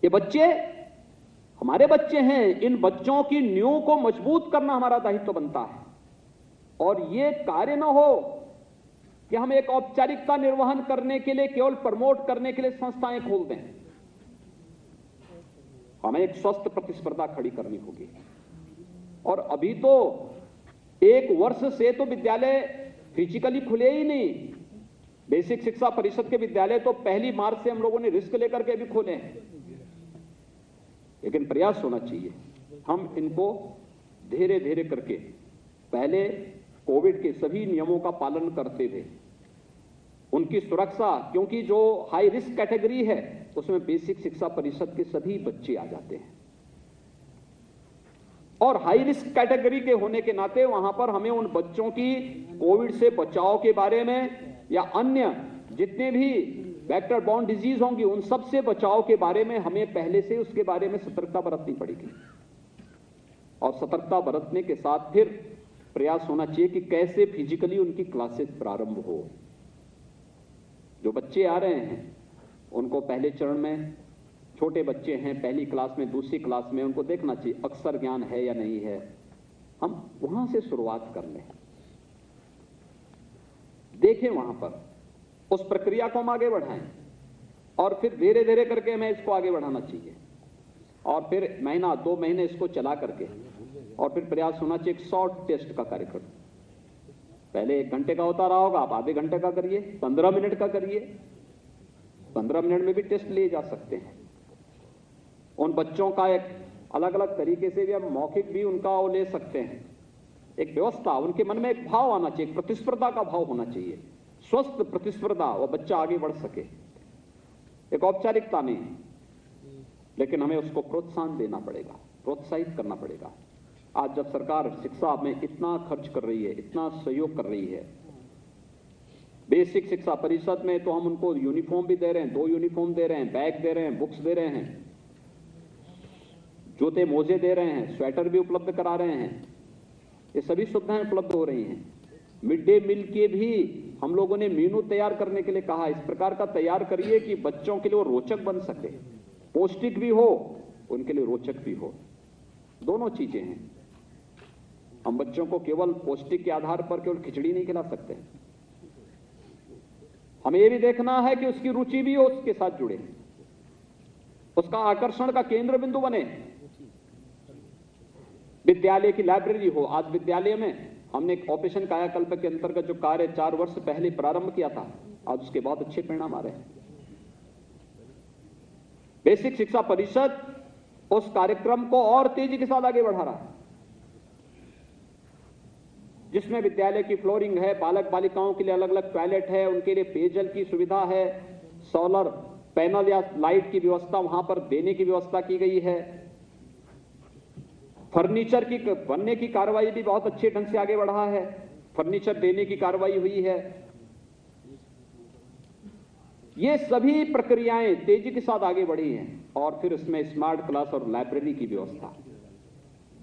ये बच्चे हमारे बच्चे हैं, इन बच्चों की नींव को मजबूत करना हमारा दायित्व बनता है। और ये कार्य न हो कि हम एक औपचारिकता निर्वहन करने के लिए, केवल प्रमोट करने के लिए संस्थाएं खोल दें। हमें एक स्वस्थ प्रतिस्पर्धा खड़ी करनी होगी। और अभी तो 1 वर्ष से तो विद्यालय फिजिकली खुले ही नहीं। बेसिक शिक्षा परिषद के विद्यालय तो 1 मार्च से हम लोगों ने रिस्क लेकर के भी खोले हैं, लेकिन प्रयास होना चाहिए। हम इनको धीरे धीरे करके, पहले कोविड के सभी नियमों का पालन करते थे, उनकी सुरक्षा, क्योंकि जो हाई रिस्क कैटेगरी है उसमें बेसिक शिक्षा परिषद के सभी बच्चे आ जाते हैं, और हाई रिस्क कैटेगरी के होने के नाते वहां पर हमें उन बच्चों की कोविड से बचाव के बारे में या अन्य जितने भी वेक्टर बॉर्न डिजीज होंगी उन सब से बचाव के बारे में हमें पहले से उसके बारे में सतर्कता बरतनी पड़ेगी। और सतर्कता बरतने के साथ फिर प्रयास होना चाहिए कि कैसे फिजिकली उनकी क्लासेस प्रारंभ हो। जो बच्चे आ रहे हैं उनको पहले चरण में, छोटे बच्चे हैं, पहली क्लास में, दूसरी क्लास में, उनको देखना चाहिए अक्षर ज्ञान है या नहीं है। हम वहां से शुरुआत कर लें, देखें वहां पर, उस प्रक्रिया को हम आगे बढ़ाएं, और फिर धीरे धीरे करके हमें इसको आगे बढ़ाना चाहिए। और फिर महीना 2 महीने इसको चला करके, और फिर प्रयास होना चाहिए एक शॉर्ट टेस्ट का कार्यक्रम। पहले 1 घंटे का होता रहा होगा, आप आधे घंटे का करिए, 15 मिनट का करिए। 15 मिनट में भी टेस्ट लिए जा सकते हैं। उन बच्चों का एक अलग अलग तरीके से भी हम मौखिक भी उनका वो ले सकते हैं। एक व्यवस्था, उनके मन में एक भाव आना चाहिए, प्रतिस्पर्धा का भाव होना चाहिए, स्वस्थ प्रतिस्पर्धा, वो बच्चा आगे बढ़ सके। एक औपचारिकता नहीं, लेकिन हमें उसको प्रोत्साहन देना पड़ेगा, प्रोत्साहित करना पड़ेगा। आज जब सरकार शिक्षा में इतना खर्च कर रही है, इतना सहयोग कर रही है, बेसिक शिक्षा परिषद में तो हम उनको यूनिफॉर्म भी दे रहे हैं, 2 यूनिफॉर्म दे रहे हैं, बैग दे रहे हैं, बुक्स दे रहे हैं, जूते मोजे दे रहे हैं, स्वेटर भी उपलब्ध करा रहे हैं। ये सभी सुविधाएं उपलब्ध हो रही हैं। मिड डे मील के भी हम लोगों ने मेनू तैयार करने के लिए कहा, इस प्रकार का तैयार करिए कि बच्चों के लिए वो रोचक बन सके, पौष्टिक भी हो, उनके लिए रोचक भी हो। दोनों चीजें हैं। हम बच्चों को केवल पौष्टिक के आधार पर केवल खिचड़ी नहीं खिला सकते, हमें यह भी देखना है कि उसकी रुचि भी हो, उसके साथ जुड़े, उसका आकर्षण का केंद्र बिंदु बने। विद्यालय की लाइब्रेरी हो। आज विद्यालय में हमने एक ऑपरेशन कायाकल्प के अंतर्गत जो कार्य 4 वर्ष पहले प्रारंभ किया था, आज उसके बहुत अच्छे परिणाम आ रहे हैं। बेसिक शिक्षा परिषद उस कार्यक्रम को और तेजी के साथ आगे बढ़ा रहा है, जिसमें विद्यालय की फ्लोरिंग है, बालक बालिकाओं के लिए अलग अलग टॉयलेट है, उनके लिए पेयजल की सुविधा है, सोलर पैनल या लाइट की व्यवस्था वहां पर देने की व्यवस्था की गई है। फर्नीचर की बनने की कार्रवाई भी बहुत अच्छे ढंग से आगे बढ़ा है, फर्नीचर देने की कार्रवाई हुई है। ये सभी प्रक्रियाएं तेजी के साथ आगे बढ़ी हैं। और फिर इसमें स्मार्ट क्लास और लाइब्रेरी की व्यवस्था।